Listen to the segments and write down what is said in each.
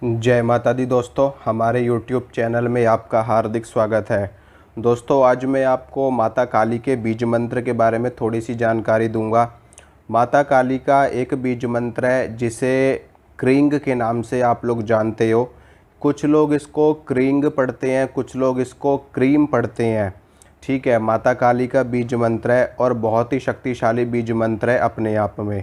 जय माता दी दोस्तों, हमारे YouTube चैनल में आपका हार्दिक स्वागत है। दोस्तों, आज मैं आपको माता काली के बीज मंत्र के बारे में थोड़ी सी जानकारी दूंगा। माता काली का एक बीज मंत्र है जिसे क्रींग के नाम से आप लोग जानते हो। कुछ लोग इसको क्रींग पढ़ते हैं, कुछ लोग इसको क्रीम पढ़ते हैं। ठीक है, माता काली का बीज मंत्र है और बहुत ही शक्तिशाली बीज मंत्र है अपने आप में।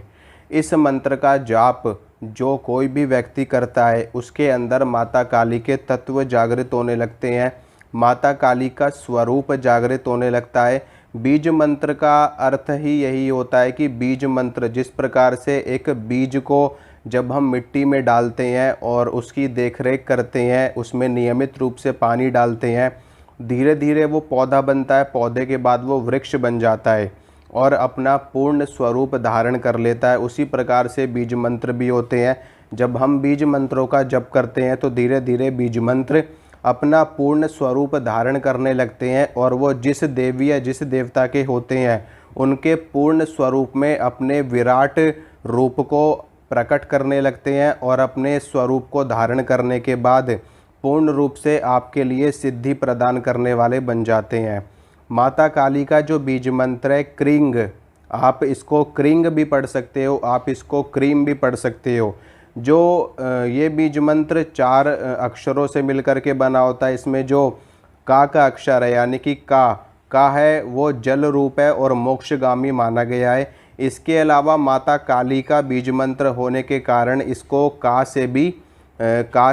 इस मंत्र का जाप जो कोई भी व्यक्ति करता है उसके अंदर माता काली के तत्व जागृत होने लगते हैं, माता काली का स्वरूप जागृत होने लगता है। बीज मंत्र का अर्थ ही यही होता है कि बीज मंत्र, जिस प्रकार से एक बीज को जब हम मिट्टी में डालते हैं और उसकी देखरेख करते हैं, उसमें नियमित रूप से पानी डालते हैं, धीरे धीरे वो पौधा बनता है, पौधे के बाद वो वृक्ष बन जाता है और अपना पूर्ण स्वरूप धारण कर लेता है। उसी प्रकार से बीज मंत्र भी होते हैं। जब हम बीज मंत्रों का जप करते हैं तो धीरे धीरे बीज मंत्र अपना पूर्ण स्वरूप धारण करने लगते हैं और वो जिस देवी या जिस देवता के होते हैं उनके पूर्ण स्वरूप में अपने विराट रूप को प्रकट करने लगते हैं और अपने स्वरूप को धारण करने के बाद पूर्ण रूप से आपके लिए सिद्धि प्रदान करने वाले बन जाते हैं। माता काली का जो बीज मंत्र है क्रींग, आप इसको क्रींग भी पढ़ सकते हो, आप इसको क्रीम भी पढ़ सकते हो। जो ये बीज मंत्र 4 अक्षरों से मिलकर के बना होता है। इसमें जो का अक्षर है यानी कि का है वो जल रूप है और मोक्षगामी माना गया है। इसके अलावा माता काली का बीज मंत्र होने के कारण इसको का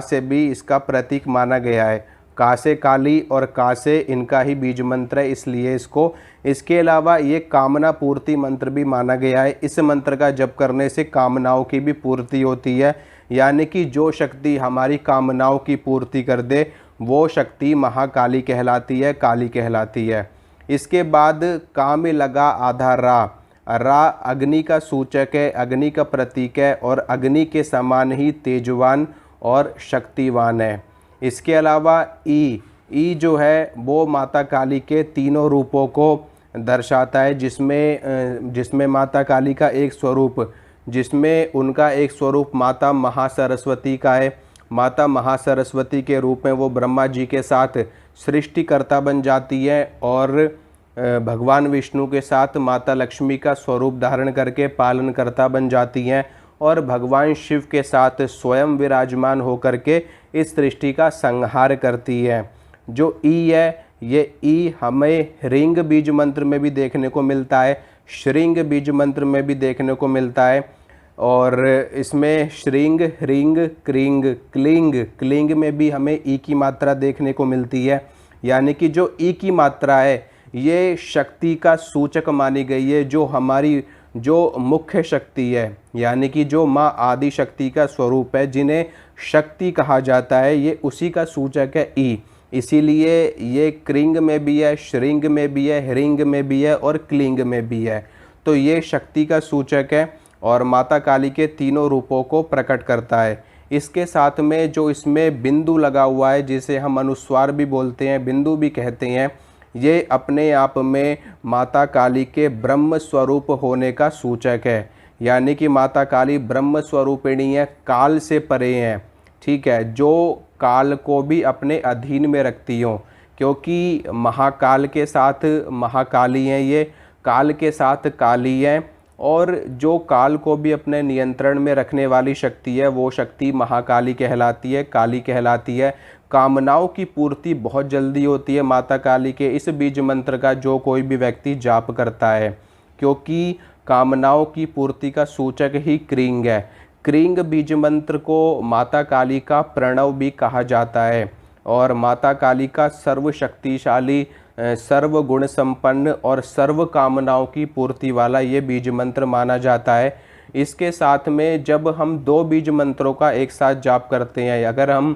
से भी इसका प्रतीक माना गया है। का से काली और का से इनका ही बीज मंत्र है, इसलिए इसको। इसके अलावा ये कामना पूर्ति मंत्र भी माना गया है। इस मंत्र का जप करने से कामनाओं की भी पूर्ति होती है, यानी कि जो शक्ति हमारी कामनाओं की पूर्ति कर दे वो शक्ति महाकाली कहलाती है, काली कहलाती है। इसके बाद का में लगा आधा रा अग्नि का सूचक है, अग्नि का प्रतीक है और अग्नि के समान ही तेजवान और शक्तिवान है। इसके अलावा ई जो है वो माता काली के तीनों रूपों को दर्शाता है, जिसमें माता काली का एक स्वरूप, जिसमें उनका एक स्वरूप माता महासरस्वती का है। माता महासरस्वती के रूप में वो ब्रह्मा जी के साथ सृष्टिकर्ता बन जाती है और भगवान विष्णु के साथ माता लक्ष्मी का स्वरूप धारण करके पालनकर्ता बन जाती हैं और भगवान शिव के साथ स्वयं विराजमान होकर के इस सृष्टि का संहार करती है। जो ई है, ये ई हमें ह्रींग बीज मंत्र में भी देखने को मिलता है, श्रींग बीज मंत्र में भी देखने को मिलता है और इसमें श्रींग, ह्रींग, क्रींग, क्लिंग में भी हमें ई की मात्रा देखने को मिलती है। यानी कि जो ई की मात्रा है ये शक्ति का सूचक मानी गई है, जो हमारी जो मुख्य शक्ति है, यानी कि जो माँ आदि शक्ति का स्वरूप है, जिन्हें शक्ति कहा जाता है, ये उसी का सूचक है ई। इसीलिए ये क्रिंग में भी है, श्रिंग में भी है, ह्रिंग में भी है और क्लिंग में भी है। तो ये शक्ति का सूचक है और माता काली के तीनों रूपों को प्रकट करता है। इसके साथ में जो इसमें बिंदु लगा हुआ है, जिसे हम अनुस्वार भी बोलते हैं, बिंदु भी कहते हैं, ये अपने आप में माता काली के ब्रह्म स्वरूप होने का सूचक है। यानी कि माता काली ब्रह्म स्वरूपिणी है, काल से परे हैं। ठीक है, जो काल को भी अपने अधीन में रखती हो, क्योंकि महाकाल के साथ महाकाली हैं, ये काल के साथ काली हैं और जो काल को भी अपने नियंत्रण में रखने वाली शक्ति है वो शक्ति महाकाली कहलाती है, काली कहलाती है। कामनाओं की पूर्ति बहुत जल्दी होती है माता काली के इस बीज मंत्र का जो कोई भी व्यक्ति जाप करता है, क्योंकि कामनाओं की पूर्ति का सूचक ही क्रींग है। क्रींग बीज मंत्र को माता काली का प्रणव भी कहा जाता है और माता काली का सर्वशक्तिशाली, सर्वगुण संपन्न और सर्व कामनाओं की पूर्ति वाला ये बीज मंत्र माना जाता है। इसके साथ में जब हम 2 बीज मंत्रों का एक साथ जाप करते हैं, अगर हम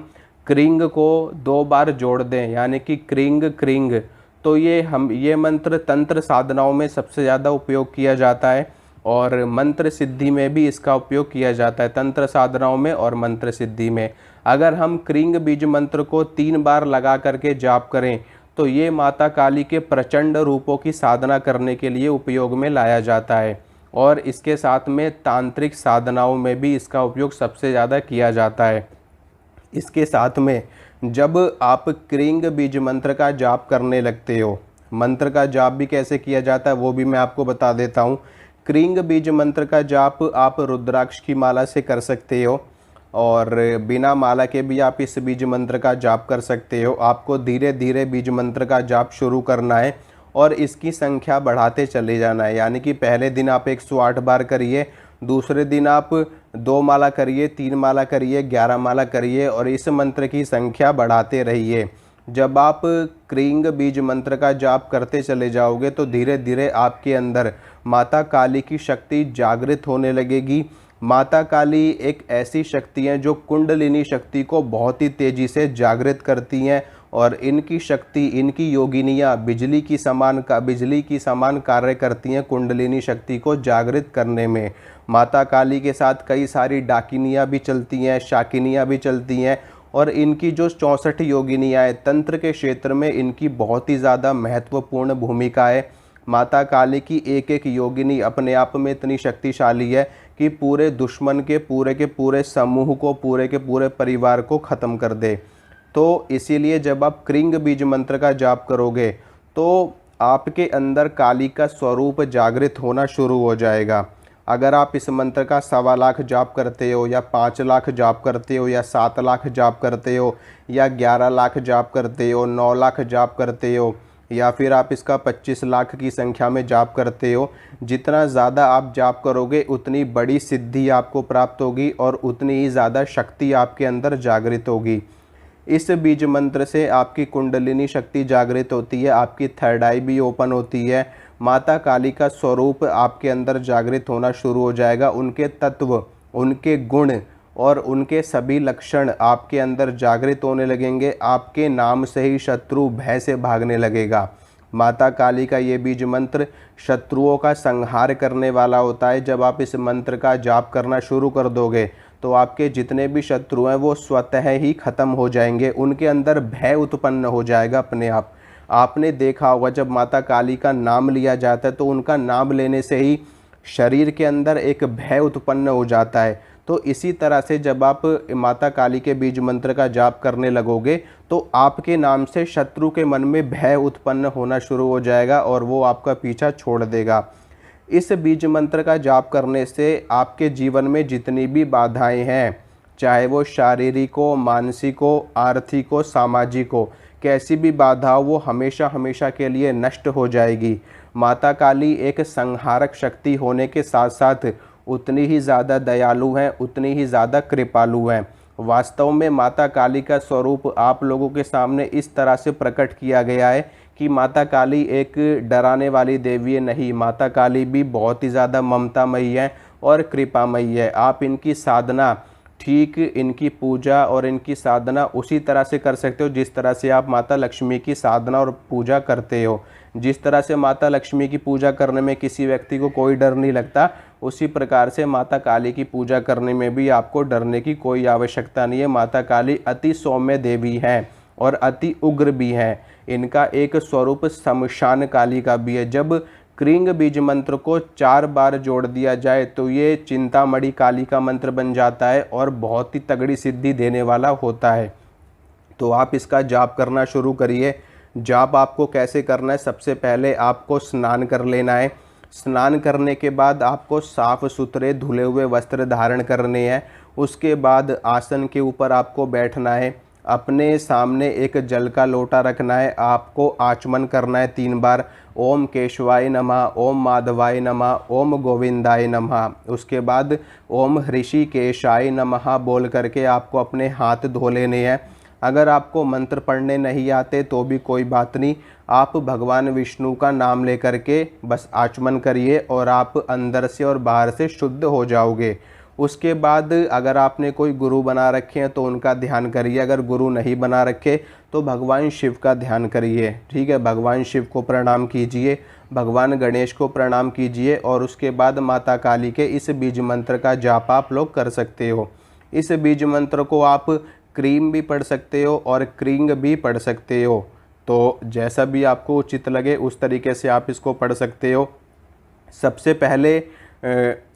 क्रिंग को 2 बार जोड़ दें यानी कि क्रिंग, तो ये मंत्र तंत्र साधनाओं में सबसे ज़्यादा उपयोग किया जाता है और मंत्र सिद्धि में भी इसका उपयोग किया जाता है, तंत्र साधनाओं में और मंत्र सिद्धि में। अगर हम क्रिंग बीज मंत्र को 3 बार लगा करके जाप करें तो ये माता काली के प्रचंड रूपों की साधना करने के लिए उपयोग में लाया जाता है और इसके साथ में तांत्रिक साधनाओं में भी इसका उपयोग सबसे ज़्यादा किया जाता है। इसके साथ में जब आप क्रींग बीज मंत्र का जाप करने लगते हो, मंत्र का जाप भी कैसे किया जाता है वो भी मैं आपको बता देता हूँ। क्रींग बीज मंत्र का जाप आप रुद्राक्ष की माला से कर सकते हो और बिना माला के भी आप इस बीज मंत्र का जाप कर सकते हो। आपको धीरे धीरे बीज मंत्र का जाप शुरू करना है और इसकी संख्या बढ़ाते चले जाना है। यानी कि पहले दिन आप 108 बार करिए, दूसरे दिन आप 2 माला करिए, 3 माला करिए, 11 माला करिए और इस मंत्र की संख्या बढ़ाते रहिए। जब आप क्रींग बीज मंत्र का जाप करते चले जाओगे तो धीरे धीरे आपके अंदर माता काली की शक्ति जागृत होने लगेगी। माता काली एक ऐसी शक्ति है जो कुंडलिनी शक्ति को बहुत ही तेज़ी से जागृत करती हैं और इनकी शक्ति, इनकी योगिनियाँ बिजली की समान कार्य करती हैं कुंडलिनी शक्ति को जागृत करने में। माता काली के साथ कई सारी डाकिनियाँ भी चलती हैं, शाकिनियाँ भी चलती हैं और इनकी जो 64 योगिनियाँ हैं, तंत्र के क्षेत्र में इनकी बहुत ही ज़्यादा महत्वपूर्ण भूमिका है। माता काली की एक एक योगिनी अपने आप में इतनी शक्तिशाली है कि पूरे दुश्मन के पूरे समूह को, पूरे के पूरे परिवार को ख़त्म कर दे। तो इसीलिए जब आप क्रींग बीज मंत्र का जाप करोगे तो आपके अंदर काली का स्वरूप जागृत होना शुरू हो जाएगा। अगर आप इस मंत्र का 1.25 लाख जाप करते हो या 5 लाख जाप करते हो या 7 लाख जाप करते हो या 11 लाख जाप करते हो, 9 लाख जाप करते हो या फिर आप इसका 25 लाख की संख्या में जाप करते हो, जितना ज़्यादा आप जाप करोगे उतनी बड़ी सिद्धि आपको प्राप्त होगी और उतनी ही ज़्यादा शक्ति आपके अंदर जागृत होगी। इस बीज मंत्र से आपकी कुंडलिनी शक्ति जागृत होती है, आपकी थर्ड आई भी ओपन होती है, माता काली का स्वरूप आपके अंदर जागृत होना शुरू हो जाएगा। उनके तत्व, उनके गुण और उनके सभी लक्षण आपके अंदर जागृत होने लगेंगे। आपके नाम से ही शत्रु भय से भागने लगेगा। माता काली का ये बीज मंत्र शत्रुओं का संहार करने वाला होता है। जब आप इस मंत्र का जाप करना शुरू कर दोगे तो आपके जितने भी शत्रु हैं वो स्वतः ही ख़त्म हो जाएंगे, उनके अंदर भय उत्पन्न हो जाएगा अपने आप। आपने देखा होगा जब माता काली का नाम लिया जाता है तो उनका नाम लेने से ही शरीर के अंदर एक भय उत्पन्न हो जाता है। तो इसी तरह से जब आप माता काली के बीज मंत्र का जाप करने लगोगे तो आपके नाम से शत्रु के मन में भय उत्पन्न होना शुरू हो जाएगा और वो आपका पीछा छोड़ देगा। इस बीज मंत्र का जाप करने से आपके जीवन में जितनी भी बाधाएं हैं, चाहे वो शारीरिक हो, मानसिक हो, आर्थिक हो, सामाजिक हो, कैसी भी बाधा हो वो हमेशा हमेशा के लिए नष्ट हो जाएगी। माता काली एक संहारक शक्ति होने के साथ साथ उतनी ही ज़्यादा दयालु हैं, उतनी ही ज़्यादा कृपालु हैं। वास्तव में माता काली का स्वरूप आप लोगों के सामने इस तरह से प्रकट किया गया है कि माता काली एक डराने वाली देवी नहीं, माता काली भी बहुत ही ज़्यादा ममतामयी है और कृपामयी है। आप इनकी साधना, ठीक इनकी पूजा और इनकी साधना उसी तरह से कर सकते हो जिस तरह से आप माता लक्ष्मी की साधना और पूजा करते हो। जिस तरह से माता लक्ष्मी की पूजा करने में किसी व्यक्ति को कोई डर नहीं लगता, उसी प्रकार से माता काली की पूजा करने में भी आपको डरने की कोई आवश्यकता नहीं है। माता काली अति सौम्य देवी हैं और अति उग्र भी हैं। इनका एक स्वरूप शमशान काली का भी है। जब क्रींग बीज मंत्र को 4 बार जोड़ दिया जाए तो ये चिंतामणि काली का मंत्र बन जाता है और बहुत ही तगड़ी सिद्धि देने वाला होता है। तो आप इसका जाप करना शुरू करिए। जाप आपको कैसे करना है, सबसे पहले आपको स्नान कर लेना है। स्नान करने के बाद आपको साफ़ सुथरे धुले हुए वस्त्र धारण करने हैं। उसके बाद आसन के ऊपर आपको बैठना है। अपने सामने एक जल का लोटा रखना है। आपको आचमन करना है 3 बार। ओम केशवाय नमः, ओम माधवाय नमः, ओम गोविंदाय नमः। उसके बाद ओम ऋषिकेशाय नमः बोल करके आपको अपने हाथ धो लेने हैं। अगर आपको मंत्र पढ़ने नहीं आते तो भी कोई बात नहीं, आप भगवान विष्णु का नाम लेकर के बस आचमन करिए और आप अंदर से और बाहर से शुद्ध हो जाओगे। उसके बाद अगर आपने कोई गुरु बना रखे हैं तो उनका ध्यान करिए। अगर गुरु नहीं बना रखे तो भगवान शिव का ध्यान करिए। ठीक है, भगवान शिव को प्रणाम कीजिए, भगवान गणेश को प्रणाम कीजिए और उसके बाद माता काली के इस बीज मंत्र का जाप आप लोग कर सकते हो। इस बीज मंत्र को आप क्रीम भी पढ़ सकते हो और क्रींग भी पढ़ सकते हो। तो जैसा भी आपको उचित लगे उस तरीके से आप इसको पढ़ सकते हो। सबसे पहले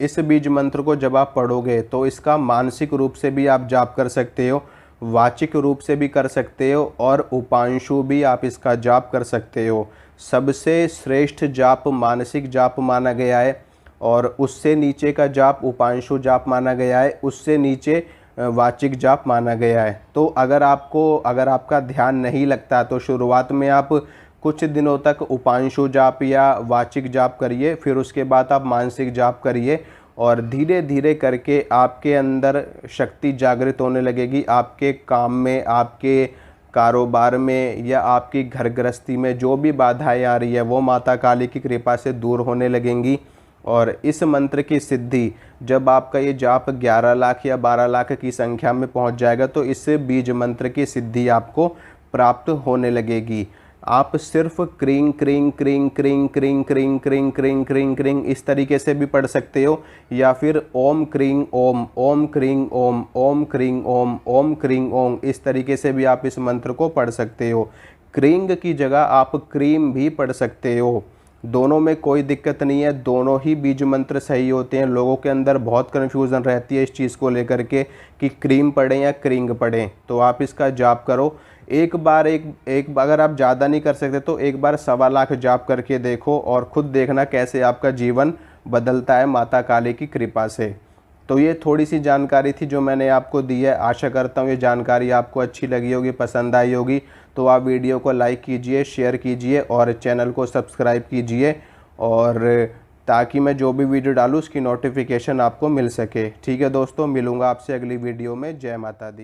इस बीज मंत्र को जब आप पढ़ोगे तो इसका मानसिक रूप से भी आप जाप कर सकते हो। वाचिक रूप से भी कर सकते हो और उपांशु भी आप इसका जाप कर सकते हो। सबसे श्रेष्ठ जाप मानसिक जाप माना गया है और उससे नीचे का जाप उपांशु जाप माना गया है, उससे नीचे वाचिक जाप माना गया है। तो अगर आपका ध्यान नहीं लगता तो शुरुआत में आप कुछ दिनों तक उपांशु जाप या वाचिक जाप करिए, फिर उसके बाद आप मानसिक जाप करिए और धीरे धीरे करके आपके अंदर शक्ति जागृत होने लगेगी। आपके काम में, आपके कारोबार में या आपकी घर गृहस्थी में जो भी बाधाएं आ रही है वो माता काली की कृपा से दूर होने लगेंगी। और इस मंत्र की सिद्धि जब आपका ये जाप 11 लाख या 12 लाख की संख्या में पहुंच जाएगा तो इससे बीज मंत्र की सिद्धि आपको प्राप्त होने लगेगी। आप सिर्फ क्रिंग क्रिंग क्रिंग क्रिंग क्रिंग क्रिंग क्रिंग क्रिंग क्रिंग क्रिंग इस तरीके से भी पढ़ सकते हो, या फिर ओम क्रिंग ओम, ओम क्रिंग ओम, ओम क्रिंग ओम, ओम क्रिंग ओम, इस तरीके से भी आप इस मंत्र को पढ़ सकते हो। क्रिंग की जगह आप क्रीम भी पढ़ सकते हो, दोनों में कोई दिक्कत नहीं है, दोनों ही बीज मंत्र सही होते हैं। लोगों के अंदर बहुत कन्फ्यूज़न रहती है इस चीज़ को लेकर के कि क्रीम पढ़ें या क्रिंग पढ़ें। तो आप इसका जाप करो एक बार अगर आप ज़्यादा नहीं कर सकते तो एक बार 1.25 लाख जाप करके देखो और ख़ुद देखना कैसे आपका जीवन बदलता है माता काली की कृपा से। तो ये थोड़ी सी जानकारी थी जो मैंने आपको दी है। आशा करता हूँ ये जानकारी आपको अच्छी लगी होगी, पसंद आई होगी। तो आप वीडियो को लाइक कीजिए, शेयर कीजिए और चैनल को सब्सक्राइब कीजिए, और ताकि मैं जो भी वीडियो डालूँ उसकी नोटिफिकेशन आपको मिल सके। ठीक है दोस्तों, मिलूँगा आपसे अगली वीडियो में। जय माता दी।